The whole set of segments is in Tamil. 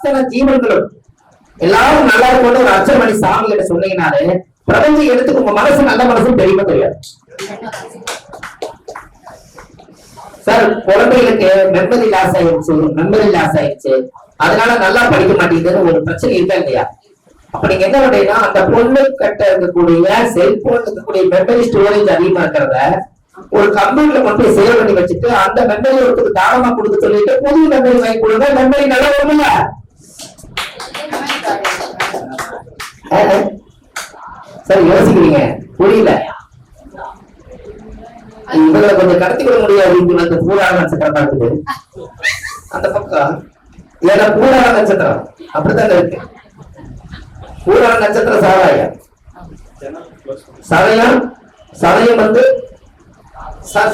அத்தனை ஜீவன்களும் எல்லாரும் நல்லா இருக்கும் ஒரு அர்ச்சனை பண்ணி சாமி கிட்ட சொன்னீங்கனாலே பிரபஞ்சம் எடுத்து உங்க மனசு நல்ல மனசும் தெரியுமா தெரியாது. சார் குழந்தைகளுக்கு மெமரி லாஸ் ஆயிடுச்சு அதனால நல்லா படிக்க மாட்டேங்குதுன்னு ஒரு பிரச்சனை இருக்கா இல்லையா? அப்ப நீங்க என்ன பண்றீங்கன்னா அந்த பொண்ணு கட்ட இருக்கக்கூடிய செல்போன் இருக்கக்கூடிய மெமரி ஸ்டோரேஜ் அதிகமா இருக்கிறத ஒரு கம்ப்யூட்டர்ல கொண்டு போய் சேவ் பண்ணி வச்சுட்டு அந்த மெமரி ஒருத்தருக்கு தாராளமா கொடுக்க சொல்லிட்டு புது மெமரி வாங்கி கொடுங்க. மெமரி நல்லா வரும்ல. சார் யோசிக்கிறீங்க புரியல. இவங்களை கொஞ்சம் கடத்தி விட முடியாது. இந்த பூராட நட்சத்திரம் இருக்குது அந்த பக்கம் ஏன்னா பூராட நட்சத்திரம் அப்படித்தாங்க இருக்கு. பூராட நட்சத்திரம் சதயம் வந்து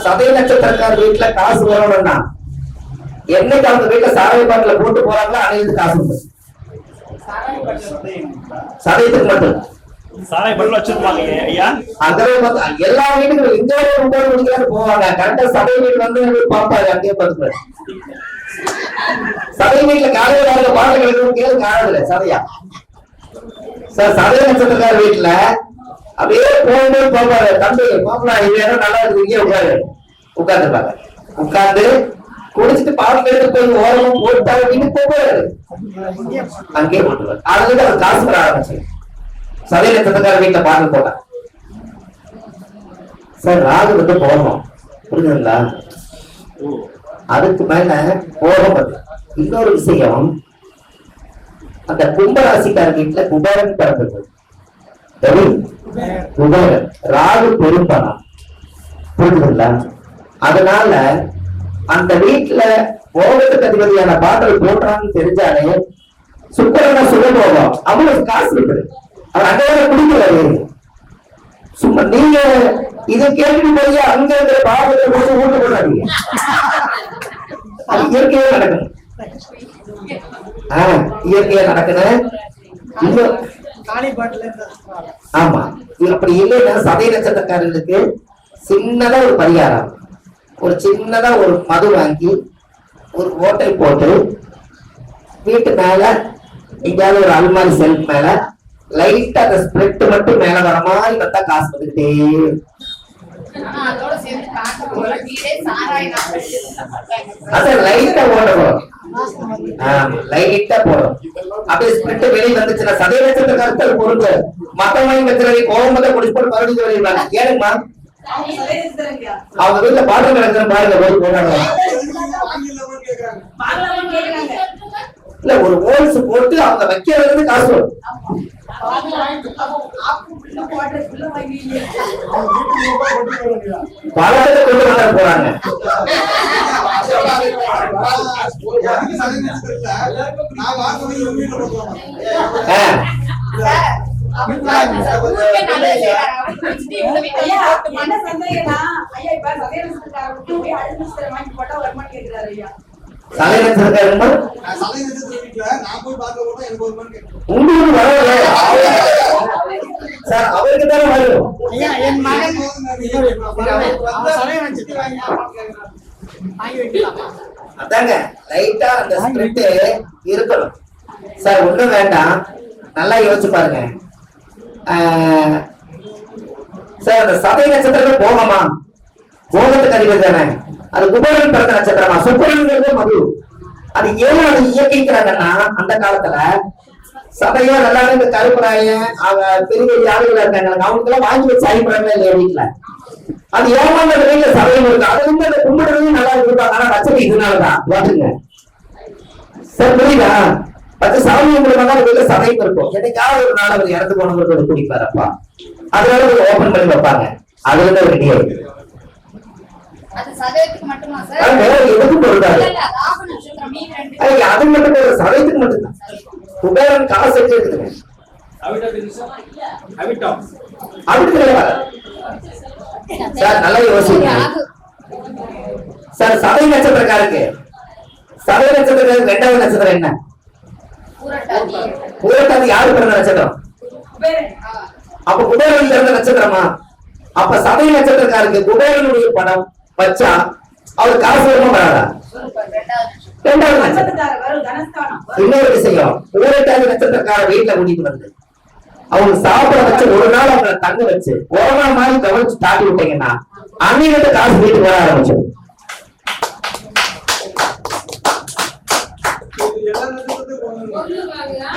சதய நட்சத்திரக்கார வீட்டுல காசு வரணும்னா என்னைக்கு அவங்க வீட்டுல சாராய பாட்டில போட்டு போறாங்களோ அனைத்து காசு உண்டு. சதயத்துக்கு மட்டும் எல்லா வீட்டுக்கும் இந்த போவாங்க. கரெக்டா சதய வீட்டு வந்து பாப்பாரு அங்கேயே பார்த்து சதய வீட்டுல காலையில பாடல்கள் கேள்வி காணல சதையா. சார் சதய நட்சத்திரக்கார வீட்டுல அப்படியே போகும்போது பாப்பாரு தம்பி பாப்பா இது இடம் நல்லா இருக்கு இங்கே உட்காந்துருப்பாங்க. உட்கார்ந்து குடிச்சிட்டு பாடல் எடுத்து போய் ஓரமும் போட்டாங்க வீட்டுக்கு போவாரு அங்கேயே போட்டுருவாரு. அதுல அது காசு வர ஆரம்பிச்சு சதய நட்சத்திரக்கார வீட்டுல பாடல் போட்டா சார் ராகு வந்து போகணும் புரியுதுங்களா? அதுக்கு மேல போகம். இன்னொரு விஷயம் அந்த கும்பராசிக்கார வீட்டுல குபேரன் பிறந்தது. குபேரன் ராகு பெரும்பணம் புரியுதுங்களா? அதனால அந்த வீட்டுல போகத்துக்கு அதிபதியான பாடல் போடுறான்னு தெரிஞ்சாலே சுக்கரன சுகபோகம் அவங்களுக்கு காசு இருக்குது. அவர் அங்கே குடிக்கிறாரு. சும்மா நீங்க இதை கேட்டுட்டு போய் அங்க இருக்கிற பாடத்தை போட்டு ஊட்ட போடாதீங்க. அது இயற்கையா நடக்கணும். இயற்கையா நடக்கணும். ஆமா அப்படி இல்லைன்னா சதய நட்சத்திரக்காரர்களுக்கு சின்னதா ஒரு பரிகாரம், ஒரு சின்னதா ஒரு மது வாங்கி ஒரு ஹோட்டல் போட்டு வீட்டு மேல எங்கேயாவது ஒரு அல்மாரி செல்ஃப் மேல லைட்டா அந்த ஸ்பிரிட் மட்டும் மேல வர மாதிரி வந்தா காசு வந்துகிட்டே லைட்டா ஓடணும். லைட்டா போடும். அப்படியே ஸ்பிரிட் வெளியே வந்துச்சுன்னா சதய நட்சத்திர கருத்தல் பொருள் மத்தவங்க வச்சுறதை கோபத்தை குடிச்சு போட்டு மறுபடியும் வெளியிடுவாங்க. ஏனுங்கம்மா அவங்க வீட்டுல பாட்டு நடக்கிற பாருங்க போய் போடுறாங்க. இல்ல ஒரு ஹோல்ஸ் போட்டு அவங்க வைக்கிறது காசு வரும். பழத்தை கொண்டு வர போறாங்க. அவருக்கு தானே வரும். அதாங்க லைட்டா அந்த ஸ்கிரிப்ட் இருக்கணும். சார் ஒண்ணும் வேண்டாம், நல்லா யோசிச்சு பாருங்க. சார் அந்த சதய நட்சத்திரம் போகமா போகத்துக்கு அதிபதி தானே. அது குபேரன் பிறந்த நட்சத்திரமா சுக்கரன்ங்கிறது மது. அது ஏன் அது இயக்கிக்கிறாங்கன்னா அந்த காலத்துல சதையா நல்லா இந்த கருப்பராயன் பெரிய பெரிய ஆளுகளா இருக்காங்க அவங்களுக்கு எல்லாம் வாங்கி வச்சு அழிப்பறாங்க இல்லையா வீட்டுல. அது ஏமாந்த வீட்டுல சதயம் இருக்கு. அதுல இருந்து அந்த கும்பிடுறதையும் நல்லா இருப்பாங்க. ஆனா நட்சத்திரம் இதனாலதான் பாத்துங்க சார் புரியுதா? பத்து சாமி மூலமா வீட்டுல சதயம் இருக்கும். என்னைக்காவது ஒரு நாள் அவர் இறந்து போனவங்க குடிப்பாரப்பா. அதனால ஒரு ஓபன் பண்ணி வைப்பாங்க. அதுல இருந்து ஒரு ரெடியா இருக்கு. அது சதயத்துக்கு மட்டுமா சார்? எதுக்கு போடுறாரு? அது மட்டும் சதயத்துக்கு மட்டும்தான். குபேரன் காசு எடுத்துருக்குங்க. சார் நல்லா யோசிங்க சார். சதய நட்சத்திரக்காரருக்கு ரெண்டாவது நட்சத்திரம் என்ன? பூரட்டாதி யாரு பிறந்த நட்சத்திரம்? அப்ப குபேரன் பிறந்த நட்சத்திரமா? அப்ப சதய நட்சத்திரக்காரருக்கு குபேரனுடைய படம் வச்சா அவர் காசு வருமா வராதா? இரண்டாவது நட்சத்திரம். இன்னொரு விஷயம், ஊரட்டாதி நட்சத்திரக்கார வீட்டுல கூட்டிட்டு வந்து அவங்க சாப்பிட வச்சு ஒரு நாள் அவங்களை தங்க வச்சு ஓரமா மாதிரி கவனிச்சு தாட்டி விட்டீங்கன்னா அன்னைக்கு காசு வீட்டுக்கு வர ஆரம்பிச்சோம்.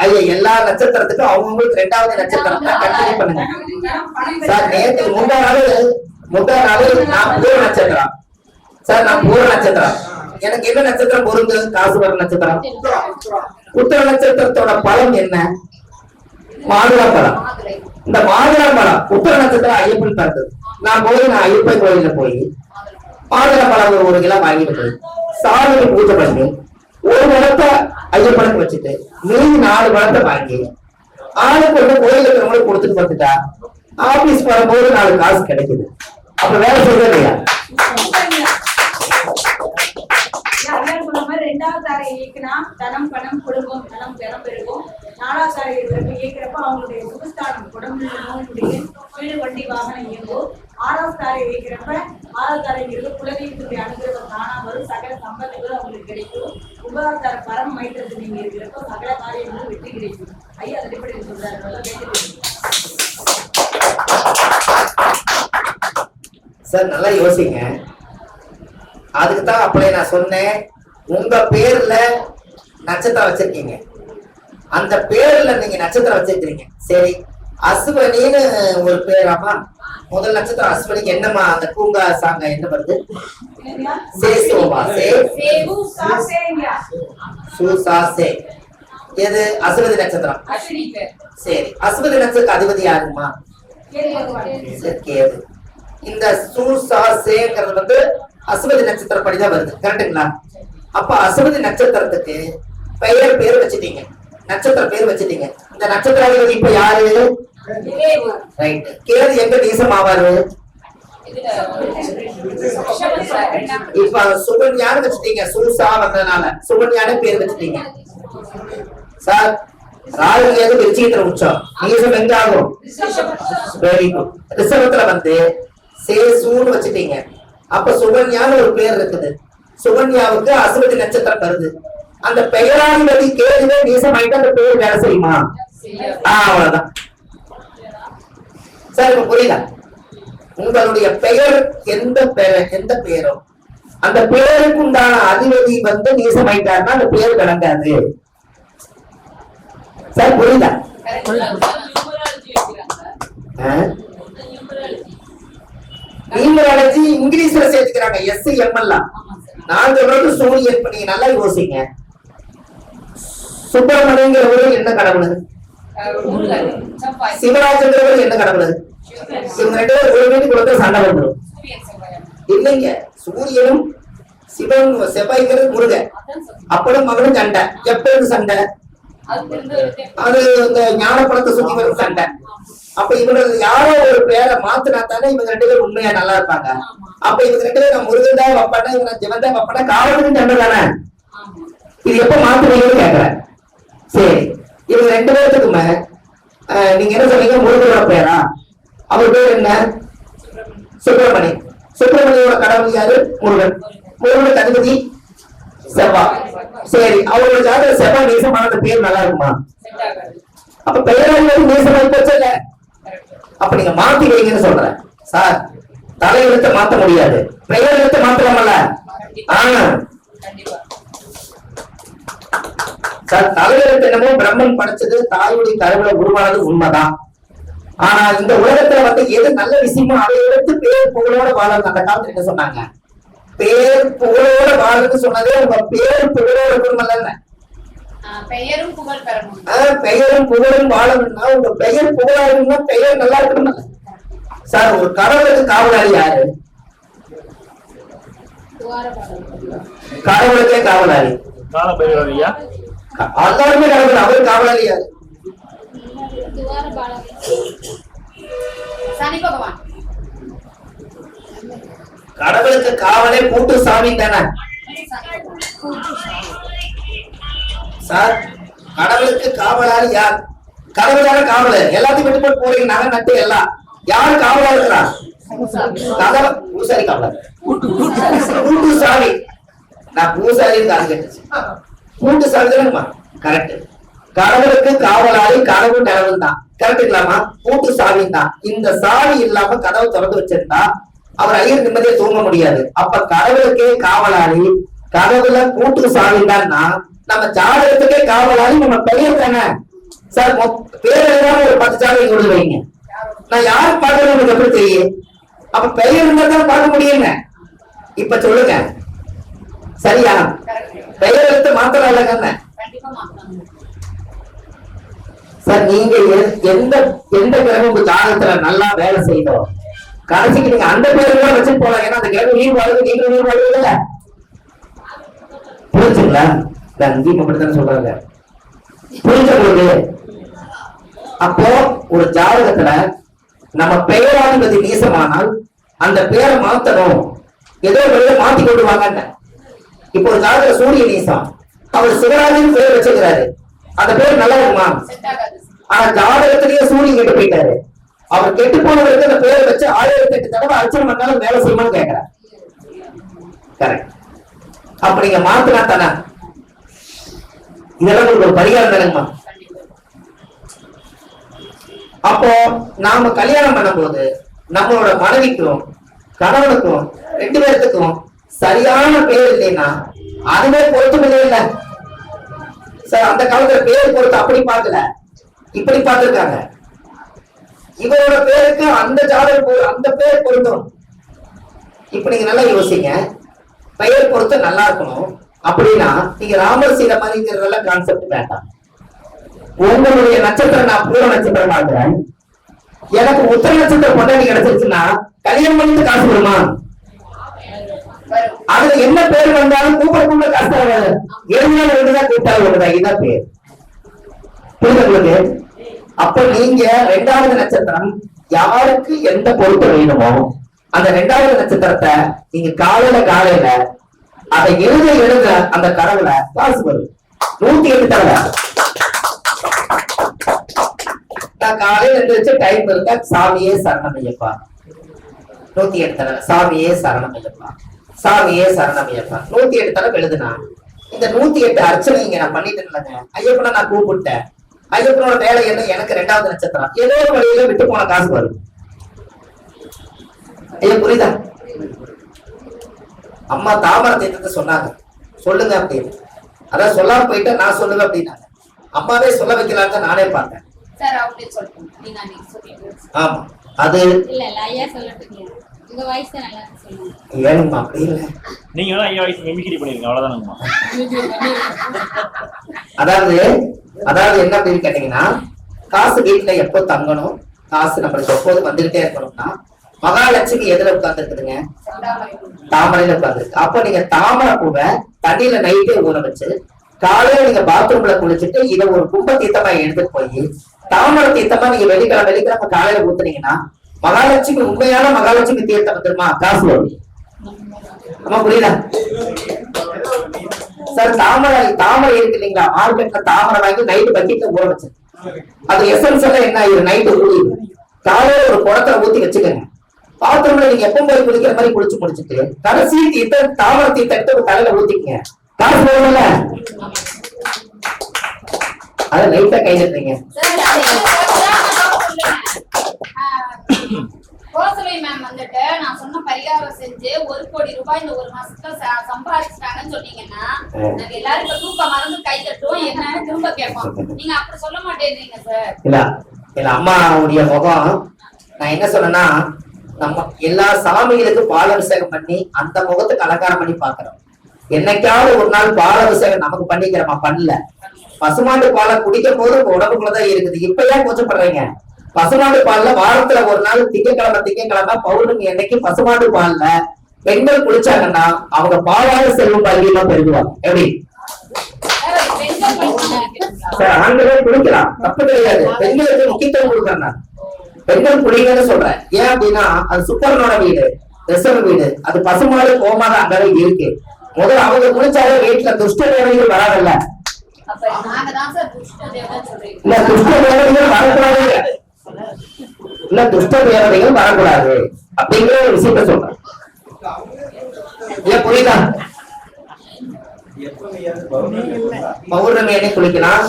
ஐயா, எல்லா நட்சத்திரத்துக்கும் அவங்களுக்கு இரண்டாவது நட்சத்திரத்தை கண்டினியூ பண்ணுங்க சார். நேற்று முந்தா நாள் நான் பூர நட்சத்திரம் சார். நான் பூர நட்சத்திரம். எனக்கு என்ன நட்சத்திரம் பொருந்து? காசு வர நட்சத்திரம். உத்தர நட்சத்திரத்தோட பலம் என்ன? மாதுளா பழம். இந்த மாதுளா பழம் உத்தர நட்சத்திரம் ஐயப்பன் பிறந்தது. நான் ஐயப்பன் கோயில போய் மாதுளா பழம் ஒரு கிலோ வாங்கிட்டு போய் சாமிக்கு பூஜை பண்ணி ஒரு பழத்தை ஐயப்பனுக்கு வச்சுட்டு மீதி 4 பழத்தை வாங்கி ஆளுக்கு ஒண்ணு கோயில இருக்கிறவங்களுக்கு கொடுத்துட்டு வந்துட்டா ஆபீஸ் வரும்போது 4 காசு கிடைக்குது. அப்ப வேலை செய்யறது இல்லையா? ரெண்டாவது தாரை இயக்கினா தனம் பணம் குடும்பம் நலம் பெறம் பெருகும். 4வது தாரை இயக்கிறப்ப அவங்களுடைய சுகஸ்தானம் உடம்புல நோய் முடியும், வீடு வண்டி வாகனம் இயங்கும். 6வது தாரை இயக்கிறப்ப 6வது தாரை குலதெய்வத்துடைய அனுகிரகம் தானா வரும், சகல சம்பந்தங்களும் அவங்களுக்கு கிடைக்கும். 9வது தாரை பரம மைத்திரத்தில் நீங்க இருக்கிறப்ப சகல காரியங்களும் வெற்றி கிடைக்கும். ஐயா அடிப்படையில் சொல்றாரு சார். நல்லா யோசிங்க. அதுக்குதான் அப்படியே நான் சொன்னேன், உங்க பேர்ல நட்சத்திரம் வச்சிருக்கீங்க, அந்த பேர்ல நீங்க நட்சத்திரம் வச்சிருக்கீங்க. சரி, அஸ்வினின்னு ஒரு பேராமா. முதல் நட்சத்திரம் அஸ்வினிக்கு என்னமா அந்த பூங்கா சாங்க என்ன வருது? எது? அஸ்வதி நட்சத்திரம். சரி, அஸ்வதி நட்சத்திர அதிபதி யாருமா? கேது. இந்த சூசாசேங்கிறது வந்து அஸ்வதி நட்சத்திரம் படிதான் வருது, கரெக்டுங்களா? அப்ப அஸ்வதி நட்சத்திரத்துக்கு பேர் வச்சுட்டீங்க, நட்சத்திர பேர் வச்சுட்டீங்க. இந்த நட்சத்திராதிபதி இப்ப யாரு? ரைட். கேது எங்க நீசம் ஆவாரு? இப்ப சுகன்யான்னு வச்சுட்டீங்க, சூசா வந்ததுனால சுகன்யான்னு பேர் வச்சுட்டீங்க சார். ராகு கேது விருச்சிகத்துல உச்சம், நீசம் எங்க ஆகும்? Very good. ரிஷபத்துல வந்து சேசூன்னு வச்சுட்டீங்க. அப்ப சுகன்யான்னு ஒரு பேர் இருக்குது. சுகன்யாவுக்கு அஸ்வதி நட்சத்திரம் வருது. அந்த பெயராதிபதி கேதுவே நீசமாயிட்டு அந்த பேர் வேலை செய்யுமா? அவ்வளவுதான் சார். இப்ப புரியல? உங்களுடைய பெயர் எந்த பெயரோ அந்த பெயருக்கு உண்டான அதிபதி வந்து நீசமாயிட்டாருன்னா அந்த பேர் விளங்காது சார். புரியல? நியூமராலஜி இங்கிலீஷ்ல சேர்த்துக்கிறாங்க, SIM எல்லாம். நான் சொல்றது சூரியன். இப்ப நீங்க நல்லா யோசிங்க. சுப்பிரமணியங்கிறவரு என்ன கடவுள்? சிவராஜங்கிறவரு என்ன கடவுள்? இவங்க 2 பேரும் ஒரு வீட்டுக்கு கொடுத்த சண்டை வந்துடும் இல்லைங்க. சூரியனும் சிவன், செவ்வாய்ங்கிறது முருகன், அப்படும் மகனும் சண்டை. எப்போது சண்டை? அது இந்த ஞான படத்தை சுத்தி வரும் சண்டை. அப்ப இவங்க யாரோ ஒரு பேரை மாத்தினா தானே இவங்க 2 பேரும் உண்மையா நல்லா இருப்பாங்க. அப்ப இவங்க 2 பேரும் முருகன் தான் வைப்பானா, இவங்க சிவன் தான் வைப்பானா? காவலுக்கு சண்டை தானே. இது எப்ப மாத்துவீங்கன்னு கேக்குறேன். சரி, இவங்க 2 பேருக்குமே நீங்க என்ன சொன்னீங்க? முருகனோட பேரா? அவர் பேர் என்ன? சுப்பிரமணி. சுப்பிரமணியோட கடவுள் யாரு? முருகன். முருகனுக்கு அதிபதி செவ்வாய். சரி, அவரோட ஜாதக செவ்வாய் நேசமான பேர் நல்லா இருக்குமா? அப்ப பெயராதிபதி நேசமாய் போச்சல்ல. அப்ப நீங்க மாத்தி வைங்கன்னு சொல்றேன் சார். தலையெழுத்தை மாத்த முடியாது, பெயர் எழுத்தை மாத்தலாமல்ல? சார், தலையெழுத்து என்னமோ பிரம்மன் படைச்சது, தாயுடைய கருவில உருவானது உண்மைதான். ஆனா இந்த உலகத்துல வந்து எது நல்ல விஷயமோ அதை எடுத்து பேர் புகழோட வாழணும். அந்த காலத்துல என்ன சொன்னாங்க? பேர் புகழோட வாழன்னு சொன்னதே உங்க பேர் புகழோட இருக்கணும்ல. பெயரும் புகழும் வாழணும்னா உங்க பெயர் புகழாருன்னா பெயர் நல்லா இருக்கணும் சார். ஒரு கடவுளுக்கு காவலாளி யாரு? கடவுளுக்கே காவலாளி எல்லாருமே கடவுள். அவர் காவலாளி யாரு? கடவுளுக்கு காவலே கூட்டு சாமி தானே சார். கடவுளுக்கு காவலாளி யார்? கடவுளான காவலர். எல்லாத்தையும் விட்டு போட்டு போறீங்க, நகை நட்டு எல்லாம். யாரு காவலா இருக்கிறா? பூசாரி காவலர், கூட்டு சாமி. நான் பூசாரியும் காது கேட்டுச்சு. பூட்டு சாவி தானேம்மா? கரெக்ட். கடவுளுக்கு காவலாளி கடவுள் கடவுள் தான், கரெக்டுங்களாமா? பூட்டு சாவி தான். இந்த சாவி இல்லாம கதவை திறந்து வச்சிருந்தா அவர் ஐயர் நிம்மதியை தூங்க முடியாது. அப்ப கடவுளுக்கே காவலாளி கடவுள பூட்டு சாவி தான்னா நம்ம ஜாதகத்துக்கே காவலாளி நம்ம பெயர் தானே சார். பேர் எழுதாம ஒரு 10 ஜாதகம் கொடுத்து வைங்க, நான் யாரு பாக்குறது எனக்கு எப்படி தெரியும்? அப்ப பெயர் இருந்தா தான் பார்க்க முடியுங்க. இப்ப சொல்லுங்க, சரியா? பெயர் எடுத்து மாத்திரம் இல்லைங்க சார். நீங்க எந்த எந்த கிரகம் உங்க ஜாதகத்துல நல்லா வேலை செய்தோம் கடைசிக்கு நீங்க அந்த பேருக்குலாம் வச்சுட்டு போலாம். ஏன்னா அந்த கிரகம் நீர் வாழ்வு, நீங்க நீர் வாழ்வு இல்ல. புரிஞ்சுங்களா? அங்கேயும் அப்படித்தானே சொல்றாங்க. புரிஞ்சவங்களுக்கு அப்போ ஒரு ஜாதகத்துல நம்ம பெயராதிபதி நீசமானால் அந்த பேரை மாத்தணும், ஏதோ ஒரு மாத்தி கொண்டு வாங்க. இப்போ ஒரு ஜாதக சூரிய நீசம், அவர் சிவராஜன் பேர் வச்சிருக்கிறாரு, அந்த பேர் நல்லா இருக்குமா? ஆனா ஜாதகத்திலேயே சூரியன் கெட்டு போயிட்டாரு. அவர் கெட்டு போனவருக்கு அந்த பேரை வச்சு 1008 தடவை அர்ச்சனை பண்ணாலும் வேலை செய்யுமான்னு கேட்கிறார். கரெக்ட். அப்ப நீங்க மாத்தினா தானே இதெல்லாம் உங்களுக்கு ஒரு பரிகாரம் தானேங்கம்மா? அப்போ நாம கல்யாணம் பண்ணும்போது நம்மளோட மனைவிக்கும் கணவனுக்கும் 2 பேர்த்துக்கும் சரியான பேர் இல்லைன்னா அதுவே பொருத்தம் இல்லை சார். அந்த காலத்துல பேர் பொருத்தம் அப்படி பார்க்கல, இப்படி பார்த்திருக்காங்க. இவரோட பேருக்கு அந்த ஜாதகம் அந்த பேர் பொருத்தம். இப்ப நீங்க நல்லா யோசிங்க, பெயர் பொருத்தம் நல்லா இருக்கணும் அப்படின்னா நீங்க ராமர் சீதை மாதிரிங்கிறதெல்லாம் கான்செப்ட் வேண்டாம். உங்களுடைய நட்சத்திரம் நான் பூர நட்சத்திரம் ஆகிறேன், எனக்கு உத்தர நட்சத்திரம் பொண்டாட்டி கிடைச்சிருச்சுன்னா கல்யாணம் பண்ணிட்டு காசு வருமா? அதுல என்ன பேர் வந்தாலும் கூப்பிட காசு தராது. 7 நாள் 2 தான் கூப்பிட்டாலும் வருதா? இதான் பேர். புரியுது உங்களுக்கு? அப்ப நீங்க 2வது நட்சத்திரம் யாருக்கு எந்த பொருத்தம் வேணுமோ அந்த 2வது நட்சத்திரத்தை நீங்க காலையில அதை எழுத அந்த கடவுள காசு வரும். 108 தடவை நான் காலையில எழுந்திருச்சு டைம் இருக்கா, சாமியே சரணமையப்பா 108 தடவை, சாமியே சரணமையப்பா, சாமியே சரணமையப்பா 108 தடவை எழுதுனா இந்த 108 அர்ச்சனை இங்க நான் பண்ணிட்டு இல்லைங்க. ஐயப்பனை நான் கூப்பிட்டேன், ஐயப்பனோட வேலை என்ன? எனக்கு 2வது நட்சத்திரம், ஏதோ ஒரு வழியில விட்டு போன காசு வரும். ஐயா புரியுதா? அம்மா தாமரை தீர்த்தத்தை சொன்னாங்க, சொல்லுங்க அப்படின்னு. அதான் சொல்லாம போயிட்டு நான் சொல்லுவேன் அப்படின்னாங்க. அம்மாவே சொல்ல வைக்கலான்னு நானே பார்த்தேன். ஆமா அது ஏனுமா அப்படி இல்ல, நீங்க ஐயா வயசு மிமிக்ரி பண்ணிருங்க அவ்வளவுதானுங்கம்மா. அதாவது என்ன அப்படின்னு கேட்டீங்கன்னா, காசு வீட்டுல எப்போ தங்கணும், காசு நம்மளுக்கு எப்போது வந்துகிட்டே இருக்கணும்னா மகாலட்சுமி எதுல உட்கார்ந்து இருக்குதுங்க? தாமரையில உட்கார்ந்துருக்கு. அப்ப நீங்க தாமரை பூவை தண்ணியில நைட்டே ஊற வச்சு காலையில நீங்க பாத்ரூம்ல குளிச்சுட்டு இதை ஒரு கும்ப தீர்த்தமா எடுத்துட்டு போய் தாமரை தீர்த்தமா நீங்க வெள்ளிக்கிழமை காலையில ஊத்துனீங்கன்னா மகாலட்சுமி உண்மையான மகாலட்சுமி தீர்த்தம் தெரியுமா? காசு வரும். ஆமா புரியுதா சார்? தாமரை இருக்கு இல்லைங்களா, மார்க்கெட்ல தாமரை வாங்கி நைட்டு பக்கெட்ல ஊற வச்சு அது எசன்ஸ் எல்லாம் என்ன ஆயிரும், நைட்டு ஊறி காலையில ஒரு குடத்தை ஊத்தி வச்சுக்கோங்க. பாத்ரூம்ல நீங்க எப்பவும் போய் குளிக்கிற மாதிரி குளிச்சு முடிச்சுட்டு கடைசி தீர்த்த தாமரை தீர்த்த தலையில ஊத்திக்கங்க, காசு வரும்ல. அதை லைட்டா கையில கோசலை மேம் வந்துட்டு நான் சொன்ன பரிகாரம் செஞ்சு 1 கோடி ரூபாய் இந்த 1 மாசத்துல சம்பாதிச்சிட்டாங்கன்னு சொன்னீங்கன்னா நாங்க எல்லாரும் இப்ப தூக்கம் மறந்து கை தட்டுவோம், என்னன்னு திரும்ப கேட்போம். நீங்க அப்படி சொல்ல மாட்டேன்றீங்க சார். இல்ல அம்மாவுடைய முகம் நான் என்ன சொன்னேன்னா, நம்ம எல்லா சாமிகளுக்கும் பாலாபிஷேகம் பண்ணி அந்த முகத்துக்கு அலங்காரம் பண்ணி பாக்குறோம். என்னைக்காவது ஒரு நாள் பாலாபிஷேகம் நமக்கு பண்ணிக்கிறோமா? பண்ணல. பசுமாட்டு பாலை குடிக்கும் போது உடம்புக்குள்ளதான் இருக்குது. இப்ப ஏன் கூச்சப்படுறீங்க? பசுமாட்டு பால்ல வாரத்துல ஒரு நாள் திங்கக்கிழமை பௌர்ணமி அன்னைக்கு பசுமாட்டு பால்ல பெண்கள் குளிச்சாங்கன்னா அவங்க பாலாத செல்வம் பாலியமா பெருகுவாங்க. எப்படி ஆண்கள் குளிக்கலாம், தப்பு கிடையாது. பெண்களுக்கு முக்கியத்துவம் கொடுக்கறேன். பெண்கள் குளிங்கன்னு சொல்றேன். ஏன் அப்படின்னா அது சுக்கரனோட வீடு, ரிசர்வ் வீடு, அது பசுமாடு கோமாத அங்கவே இருக்கு. முதல்ல அவங்க குளிச்சாலே வீட்டுல துஷ்ட தேவைகள் வராதல்ல. இல்ல துஷ்ட தேவைகள் வரக்கூடாது, இல்ல துஷ்ட தேவதைகள் வரக்கூடாது அப்படிங்கிற ஒரு விஷயத்த சொல்றேன். புரியுதா? பௌர்ணமி அன்னைக்கு குளிக்கலாம்,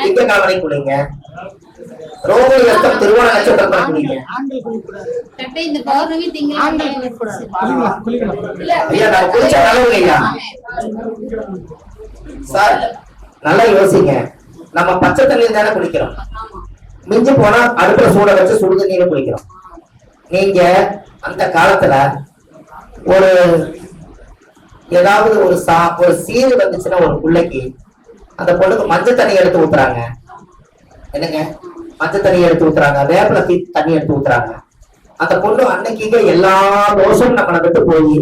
திங்கட்கிழமை குளிங்க, ரோகிணி அஸ்தம் திருவோண நட்சத்திரத்துல குளிங்க. இந்த பௌர்ணமி திங்கள் ஐயா நான் குளிச்சா நல்லது ஐயா. சார் நல்லா யோசிங்க, நம்ம பச்சை தண்ணியில் தானே குளிக்கிறோம், மிஞ்சி போனா அடுப்புல சூட வச்சு சுடு தண்ணீர குளிக்கிறோம். நீங்க அந்த காலத்துல ஒரு ஏதாவது ஒரு சீரு வந்துச்சுன்னா ஒரு பிள்ளைக்கு அந்த பொண்ணுக்கு மஞ்சள் தண்ணி எடுத்து ஊத்துறாங்க. என்னங்க மஞ்சள் தண்ணி எடுத்து ஊத்துறாங்க, வேப்பில தண்ணி எடுத்து ஊத்துறாங்க. அந்த பொண்ணு அன்னைக்கு எல்லா தோஷமும் நம்மளை விட்டு போய்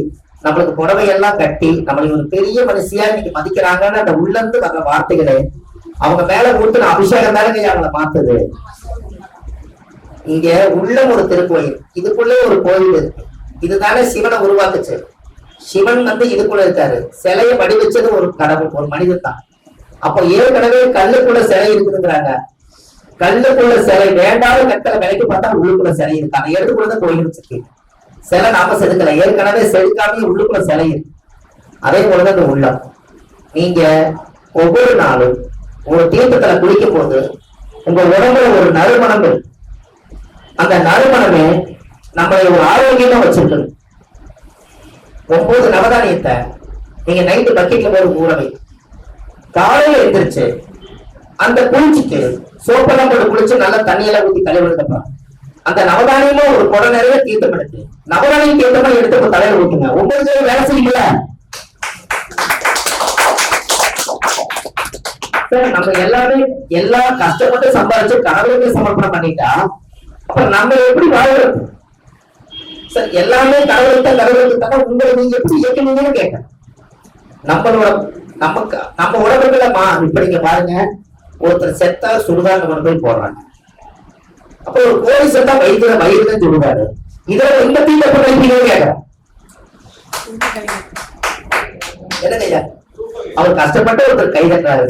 நம்மளுக்கு புடவையெல்லாம் கட்டி நம்மளுக்கு ஒரு பெரிய மனுஷியா இன்னைக்கு மதிக்கிறாங்கன்னு அந்த உள்ளந்து வர்ற வார்த்தைகளே அவங்க மேல ஊத்துன அபிஷேகம் தானே அவங்களை மாத்துது. இங்க உள்ள ஒரு திருக்கோயில், இதுக்குள்ளே ஒரு கோயில் இருக்கு. இதுதானே சிவனை உருவாக்குச்சு. சிவன் இதுக்குள்ள இருக்காரு. சிலையை வடிவச்சது ஒரு கடவுள், ஒரு மனிதன் தான். அப்போ ஏற்கனவே கல்லுக்குள்ள சிலை இருக்குதுங்கிறாங்க. கல்லுக்குள்ள சிலை வேண்டாத கற்களை விலைக்கு பார்த்தா உள்ளுக்குள்ள சிலை இருக்கு. அதை எடுத்துக்குள்ளதான் கோயில் வச்சிருக்கு. சிலை நாம செதுக்கல, ஏற்கனவே செதுக்காமே உள்ளுக்குள்ள சிலை இருக்கு. அதே போலதான் இந்த உள்ளம். நீங்க ஒவ்வொரு நாளும் ஒரு தீர்த்தத்துல குளிக்கும் போது உங்க உடம்புல ஒரு நறுமணம் இருக்கு. அந்த நறுமணமே நம்மளை ஒரு ஆரோக்கியமா வச்சிருக்குது. 9 நவதானியத்தை நீங்க நைட்டு பக்கெட்ல போய் ஊறவை, காலையில எழுந்திரிச்சு அந்த குளிச்சுட்டு சோப்பெல்லாம் போட்டு குளிச்சு நல்லா தண்ணியெல்லாம் ஊத்தி கழுவிடுதப்பா அந்த நவதானியமும் ஒரு குடம் நிறைய தீர்த்தம் எடுத்து நவதானியம் தீர்த்தமா எடுத்து தலையில ஊட்டுங்க. 9 பேர் வேலை செய்யுங்களா? சார் நம்ம எல்லாமே எல்லாம் கஷ்டப்பட்டு சம்பாதிச்சு கடவுளுக்கு சமர்ப்பணம் பண்ணிட்டா அப்புறம் நம்ம எப்படி வாழ்றது? சார் எல்லாமே கடவுளுக்கு தானே உங்களை நீங்க எப்படி இயக்கணும்னு கேட்க. நம்மளோட நம்ம உடம்புல இப்ப நீங்க பாருங்க, ஒருத்தர் செத்தா சுடுகாடு கொண்டு போய் போடுறாங்க. அப்ப ஒரு கோழி செத்தா வயிறுதான் சுடுகாடு. இதுல இந்த தீட்டப்பட்ட கேட்கிறேன் என்னங்க அவர் கஷ்டப்பட்டு ஒருத்தர் கை தட்டுறாரு.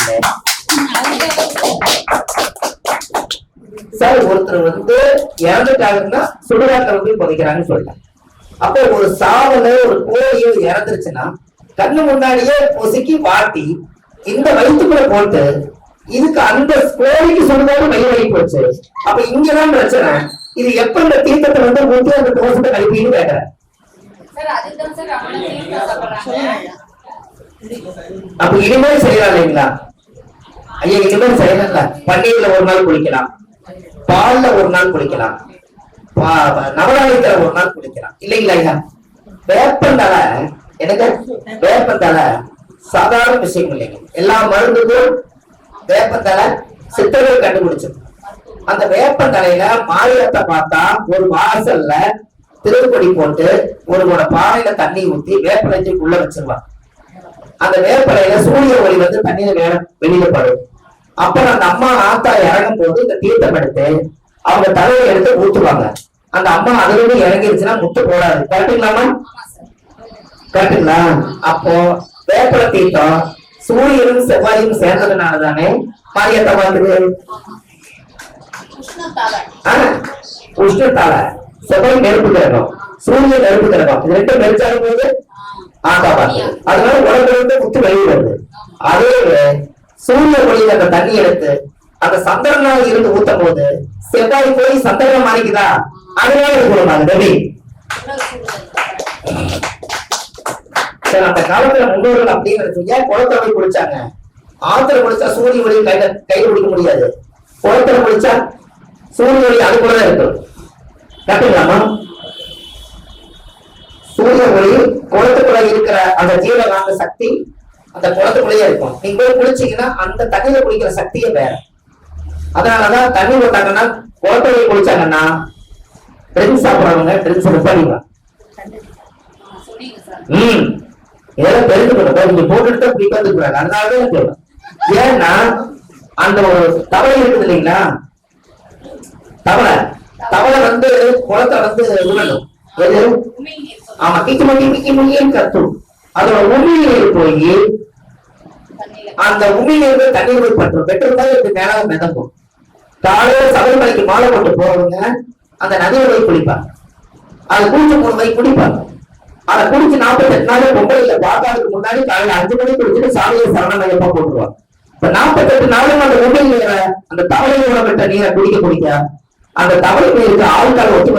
சார் ஒருத்தர் இறந்துட்டாங்கன்னா சுடுகாட்டுல புதைக்கிறாங்கன்னு சொல்லிட்டாங்க. அப்போ ஒரு சாவல ஒரு கோழியோ இறந்துருச்சுன்னா கண்ணு முன்னாடியே பொசுக்கி வாட்டி இந்த வயிற்றுக்குள்ள போட்டு இதுக்கு அந்த கோழிக்கு சுடுகாடு வழி போச்சு. அப்ப இங்கதான் பிரச்சனை. இது எப்ப இந்த தீர்த்தத்தை ஊற்றி அந்த தோசத்தை கழிப்பின்னு கேட்கிறேன். அப்ப இனிமேல் செய்யலாம் இல்லைங்களா ஐயா? இனிமேல் செய்யலாம். பன்னீர்ல ஒரு நாள் குளிக்கலாம், பால்ல ஒரு நாள் குளிக்கலாம், நவதானியத்துல ஒரு நாள் குளிக்கலாம் இல்லைங்களா ஐயா? வேப்பந்தலை எனக்கு வேப்பந்தலை சாதாரண விஷயம் இல்லைங்க. எல்லா மருந்துக்கும் வேப்பந்தலை சித்தர்கள் கண்டுபிடிச்சது. அந்த வேப்பந்தலையில மாரியத்தை பார்த்தா ஒரு வாசல்ல திருப்பொடி போட்டு ஒரு பானையில தண்ணி ஊத்தி வேப்பலைக்கு உள்ள வச்சிருவாங்க. அந்த வேப்பலையில சூரிய ஒளி தண்ணியில வெளியில படும். அப்புறம் அந்த அம்மா ஆத்தா இறங்கும் போது இந்த தீர்த்தம் எடுத்து அவங்க தலையை எடுத்து ஊத்துவாங்க. அந்த அம்மா அதுல இருந்து இறங்கிருச்சுன்னா முத்து போடாது. கரெக்டுங்களாமா? கரெக்டுங்களா? அப்போ வேப்பல தீர்த்தம் சூரியனும் செவ்வாயும் சேர்ந்ததுனாலதானே மாரியத்தை வந்தது. உஷ்ணத்தால செவ்வாய் நெருப்பு கிரகம், சூரியன் நெருப்பு கிரகம், இது ரெண்டும் நெருச்சாலும் போது ஆத்தா பார்த்து அதனால உடம்புல முத்து வெளியே வருது. அதே சூரிய ஒளியில அந்த தண்ணி எடுத்து அந்த சந்திரனாக இருந்து ஊத்தும் போது செவ்வாய் போய் சந்திரனை மாறிக்குதா, அதனால இருக்கணும் ரவி. சரி, அந்த காலத்துல முன்னோர்கள் அப்படின்னு நினைச்சீங்க. குளத்துல போய் குளிச்சாங்க. ஆத்துல குளிச்சா சூரிய ஒளி கையில பிடிக்க முடியாது. குளத்துல குளிச்சா சூரிய ஒளி அதுக்குள்ளதான் இருக்கும். கட்டுங்களாமா? சூரிய ஒளி குளத்துக்குள்ள இருக்கிற அந்த ஜீவகாந்த சக்தி அந்த குளத்துக்குள்ளேயே இருக்கும். நீங்க போய் குளிச்சீங்கன்னா அந்த தண்ணியில குளிக்கிற சக்தியே வேற. அதனாலதான் தண்ணி போட்டாங்கன்னா குளத்துல குளிச்சாங்கன்னா ட்ரிங்க்ஸ் சாப்பிடுறவங்க ட்ரிங்க்ஸ் நிப்பாடிக்கலாம். இதெல்லாம் தெரிஞ்சுக்கணும். நீங்க போட்டுட்டு இப்படி வந்துருக்காங்க. அதனாலதான் சொல்றேன். ஏன்னா அந்த ஒரு தவளை இருக்குது இல்லைங்களா, தவளை குளத்தை விடணும். எது? ஆமா, கிக்கி கத்தும். அதோட உமிழ்நீர் போய் அந்த உமிழ்நீர் தண்ணீர் போய் பற்றும். பெற்றிருந்தாலும் இப்படி மேலாக மிதக்கும். காலையில சபரிமலைக்கு மாலை போட்டு போறவங்க அந்த நதியை போய் குளிப்பாங்க. அது 3 வரை குடிப்பாங்க. அதை குடிச்சு 48 நாள் பொங்கல பார்க்கறதுக்கு முன்னாடி காலையில 5 மணிக்கு குடிச்சிட்டு சாமியை சரணமையப்பா போட்டுருவான். இப்ப 48 நாளும் அந்த உண்மையில அந்த தவளை உணவிட்ட நீரை குடிக்க அந்த தவளை நீருக்கு ஆள்கால் ஒத்து